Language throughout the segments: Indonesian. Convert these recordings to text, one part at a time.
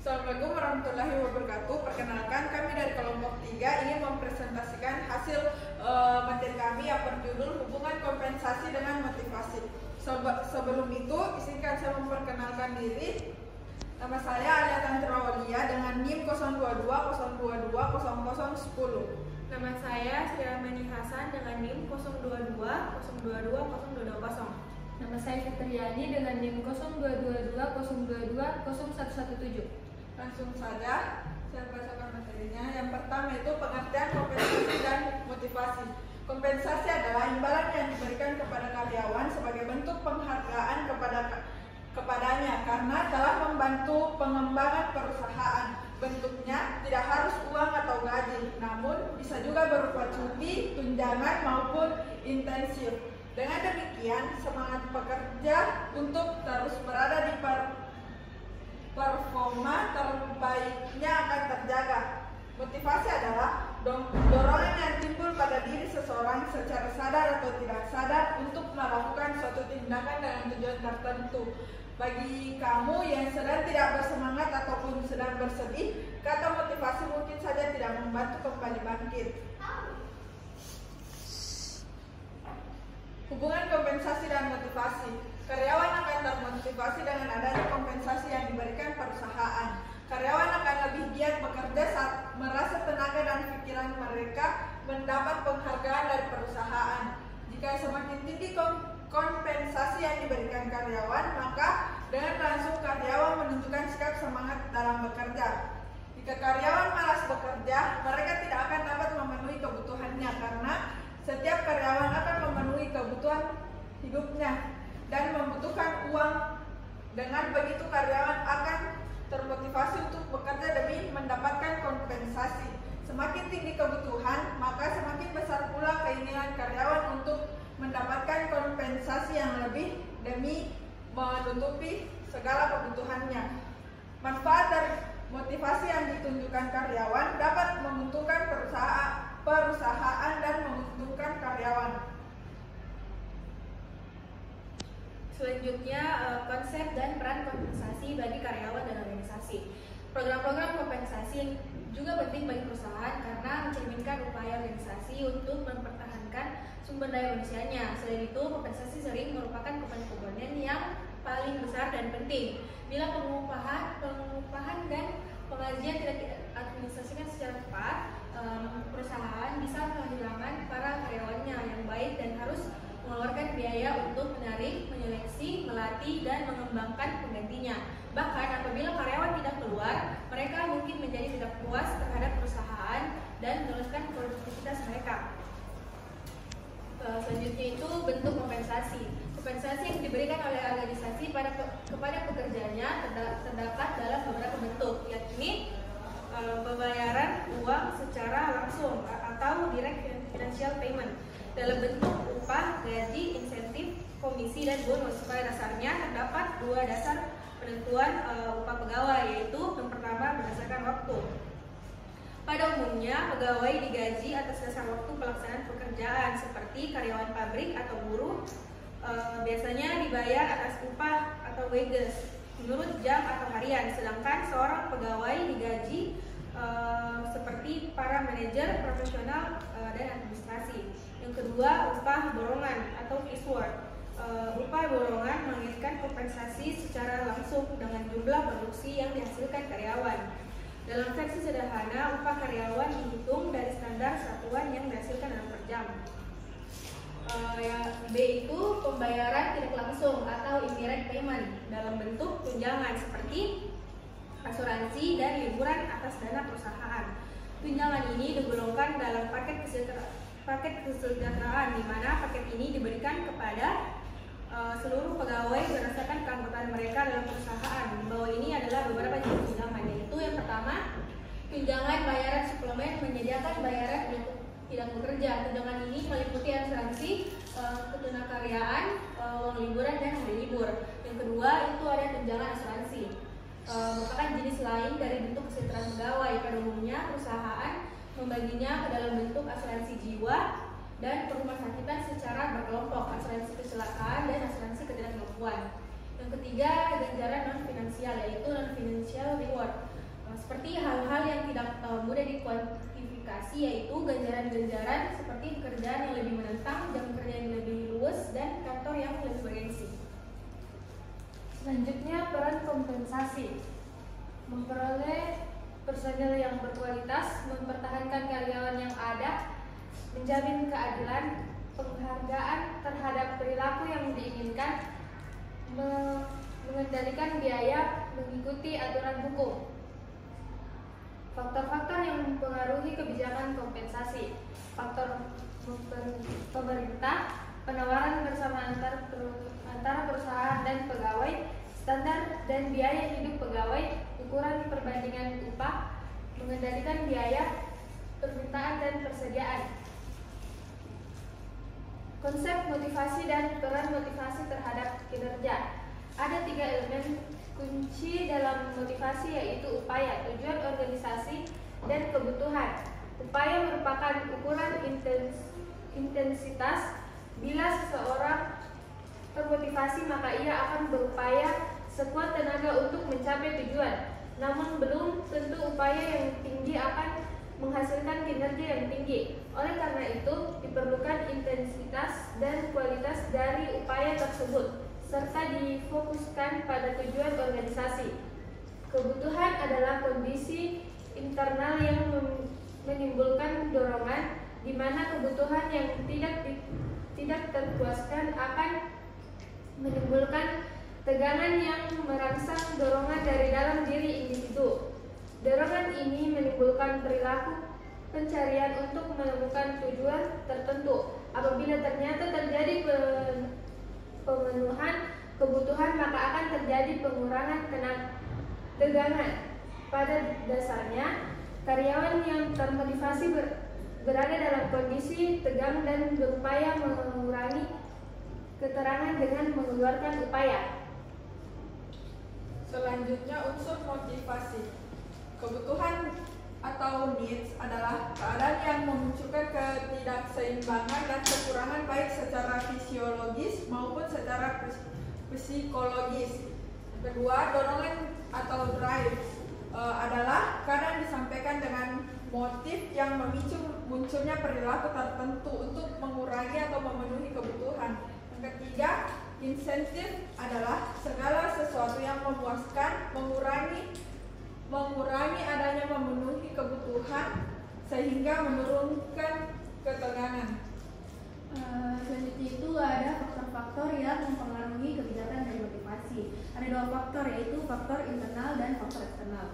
Assalamualaikum warahmatullahi wabarakatuh. Perkenalkan, kami dari kelompok 3 ingin mempresentasikan hasil materi kami yang berjudul hubungan kompensasi dengan motivasi. Sebelum itu, izinkan saya memperkenalkan diri. Nama saya Alia Tantrawalia dengan NIM 02202200010. Nama saya Sriamani Hasan dengan NIM 022022020. Nama saya Fitriani dengan NIM 02220220117. Langsung saja, saya bacakan materinya. Yang pertama itu pengertian kompensasi dan motivasi. Kompensasi adalah imbalan yang diberikan kepada karyawan sebagai bentuk penghargaan kepadanya karena telah membantu pengembangan perusahaan. Bentuknya tidak harus uang atau gaji, namun bisa juga berupa cuti, tunjangan maupun intensif. Dengan demikian, semangat pekerja untuk terus berada di performa terbaiknya akan terjaga. Motivasi adalah dorongan yang timbul pada diri seseorang secara sadar atau tidak sadar untuk melakukan suatu tindakan dengan tujuan tertentu. Bagi kamu yang sedang tidak bersemangat ataupun sedang bersedih, kata motivasi mungkin saja tidak membantu kembali bangkit. Hubungan kompensasi dan motivasi. Karyawan akan termotivasi dengan adanya kompensasi yang diberikan perusahaan. Karyawan akan lebih giat bekerja saat merasa tenaga dan pikiran mereka mendapat penghargaan dari perusahaan. Jika semakin tinggi kompensasi yang diberikan karyawan, maka dengan langsung karyawan menunjukkan sikap semangat dalam bekerja. Jika karyawan malas bekerja, mereka tidak akan dapat memenuhi kebutuhannya karena setiap karyawan akan memenuhi kebutuhan hidupnya dan membutuhkan uang. Dengan begitu karyawan akan termotivasi untuk bekerja demi mendapatkan kompensasi. Semakin tinggi kebutuhan, maka semakin besar pula keinginan karyawan untuk mendapatkan kompensasi yang lebih demi menutupi segala kebutuhannya. Manfaat dari motivasi yang ditunjukkan karyawan dapat menguntungkan perusahaan dan menguntungkan karyawan. Selanjutnya, konsep dan peran kompensasi bagi karyawan dan organisasi. Program-program kompensasi juga penting bagi perusahaan karena mencerminkan upaya organisasi untuk mempertahankan sumber daya manusianya. Selain itu, kompensasi sering merupakan komponen yang paling besar dan penting. Bila pengupahan dan penggajian tidak diadministrasikan secara tepat, perusahaan bisa kehilangan para karyawannya yang baik dan harus mengeluarkan biaya untuk menarik, menyeleksi, melatih, dan mengembangkan penggantinya. Bahkan apabila karyawan tidak keluar, mereka mungkin menjadi tidak puas terhadap perusahaan dan meneruskan produktivitas mereka. Selanjutnya itu bentuk kompensasi. Kompensasi yang diberikan oleh organisasi kepada pekerjanya terdapat dalam beberapa bentuk, yakni pembayaran uang secara langsung atau direct financial payment dalam bentuk upah, gaji, insentif, komisi, dan bonus. Pada dasarnya terdapat dua dasar penentuan upah pegawai, yaitu yang pertama berdasarkan waktu. Pada umumnya, pegawai digaji atas dasar waktu pelaksanaan pekerjaan seperti karyawan pabrik atau buruh biasanya dibayar atas upah atau wages menurut jam atau harian, sedangkan seorang pegawai digaji seperti para manajer profesional dan administrasi. Yang kedua, upah borongan atau piecework. Upah borongan menginginkan kompensasi secara langsung dengan jumlah produksi yang dihasilkan karyawan. Dalam versi sederhana, upah karyawan dihitung dari standar satuan yang dihasilkan dalam per jam. B itu pembayaran tidak langsung atau indirect payment dalam bentuk tunjangan seperti asuransi dan liburan atas dana perusahaan. Tunjangan ini digolongkan dalam paket kesejahteraan, di mana paket ini diberikan kepada seluruh pegawai berdasarkan keanggotaan mereka dalam perusahaan. Di bawah ini adalah beberapa jenis tunjangan, yaitu yang pertama, tunjangan bayaran suplemen menyediakan bayaran untuk tidak bekerja. Tunjangan ini meliputi asuransi, ketenagakerjaan, uang liburan, dan hari libur. Yang kedua itu ada tunjangan asuransi, merupakan jenis lain dari bentuk kesejahteraan pegawai. Pada umumnya perusahaan membaginya ke dalam bentuk asuransi jiwa dan perumahsakitan secara berkelompok, asuransi kecelakaan, dan asuransi ketidakmampuan. Yang ketiga, ganjaran non finansial, yaitu non financial reward. seperti hal-hal yang tidak mudah dikuantifikasi, yaitu ganjaran-ganjaran seperti pekerjaan yang lebih menantang, jam kerja yang lebih luas, dan kantor yang lebih bergengsi. Selanjutnya, peran kompensasi. Memperoleh personel yang berkualitas, mempertahankan karyawan yang ada, menjamin keadilan, penghargaan terhadap perilaku yang diinginkan, mengendalikan biaya, mengikuti aturan hukum. Faktor-faktor yang mempengaruhi kebijakan kompensasi. Faktor pemerintah, penawaran bersama antara perusahaan dan pegawai, standar dan biaya hidup pegawai, ukuran perbandingan upah, mengendalikan biaya, permintaan dan persediaan. Konsep motivasi dan peran motivasi terhadap kinerja. Ada 3 elemen kunci dalam motivasi, yaitu upaya, tujuan organisasi, dan kebutuhan. Upaya merupakan ukuran intensitas. Bila seseorang termotivasi, maka ia akan berupaya sekuat tenaga untuk mencapai tujuan. Namun belum tentu upaya yang tinggi akan menghasilkan kinerja yang tinggi. Oleh karena itu, diperlukan intensitas dan kualitas dari upaya tersebut, serta difokuskan pada tujuan organisasi. Kebutuhan adalah kondisi internal yang menimbulkan dorongan, di mana kebutuhan yang tidak terpuaskan akan menimbulkan tegangan yang merangsang dorongan dari dalam diri individu. Dorongan ini menimbulkan perilaku pencarian untuk menemukan tujuan tertentu. Apabila ternyata terjadi pemenuhan kebutuhan, maka akan terjadi pengurangan tegangan. Pada dasarnya, karyawan yang termotivasi berada dalam kondisi tegang dan berupaya mengurangi keterangan dengan mengeluarkan upaya. Selanjutnya, unsur motivasi. Kebutuhan atau needs adalah keadaan yang memunculkan ketidakseimbangan dan kekurangan baik secara fisiologis maupun secara psikologis. Kedua, dorongan atau drive adalah keadaan disampaikan dengan motif yang memicu munculnya perilaku tertentu untuk mengurangi atau memenuhi kebutuhan. Yang ketiga, insentif adalah segala sesuatu yang memuaskan, mengurangi adanya memenuhi kebutuhan sehingga menurunkan ketegangan. Selanjutnya itu ada faktor-faktor yang mempengaruhi kebijakan dan motivasi. Ada 2 faktor, yaitu faktor internal dan faktor eksternal.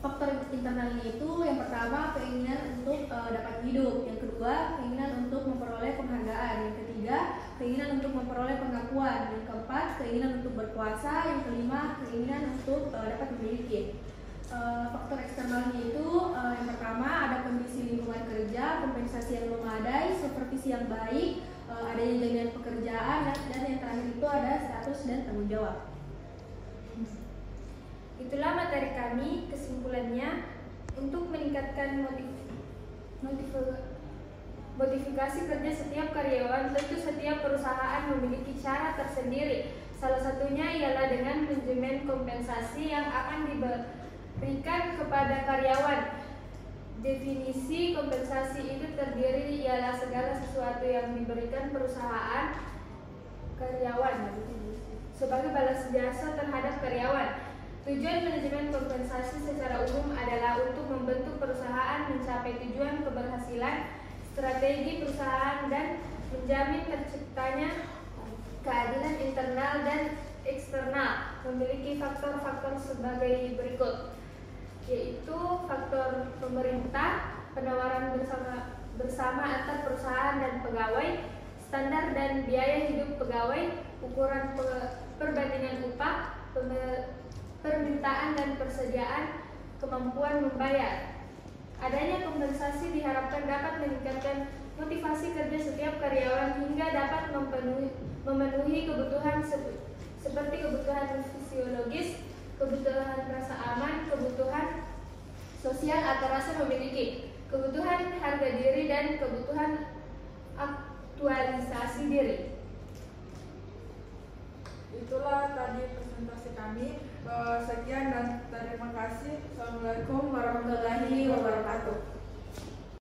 Faktor internalnya itu yang pertama keinginan untuk dapat hidup, yang kedua keinginan untuk memperoleh penghargaan, yang ketiga keinginan untuk memperoleh pengakuan, yang keempat keinginan untuk berkuasa, yang kelima keinginan untuk dapat memiliki. Faktor eksternalnya itu yang pertama ada kondisi lingkungan kerja, kompensasi yang memadai, supervisi yang baik, adanya jaminan pekerjaan, dan yang terakhir itu ada status dan tanggung jawab. Itulah materi kami. Kesimpulannya, untuk meningkatkan motivasi kerja setiap karyawan, tentu setiap perusahaan memiliki cara tersendiri. Salah satunya ialah dengan manajemen kompensasi yang akan diberikan kepada karyawan. Definisi kompensasi itu terdiri ialah segala sesuatu yang diberikan perusahaan karyawan sebagai balas jasa terhadap karyawan. Tujuan manajemen kompensasi secara umum adalah untuk membentuk perusahaan mencapai tujuan keberhasilan strategi perusahaan dan menjamin terciptanya keadilan internal dan eksternal. Memiliki faktor-faktor sebagai berikut, yaitu faktor pemerintah, penawaran bersama antar perusahaan dan pegawai, standar dan biaya hidup pegawai, ukuran perbandingan upah, permintaan dan persediaan, kemampuan membayar. Adanya kompensasi diharapkan dapat meningkatkan motivasi kerja setiap karyawan hingga dapat memenuhi kebutuhan seperti kebutuhan fisiologis, kebutuhan rasa aman, kebutuhan sosial atau rasa memiliki, kebutuhan harga diri, dan kebutuhan aktualisasi diri. Itulah tadi presentasi kami. Sekian dan terima kasih. Assalamualaikum warahmatullahi wabarakatuh.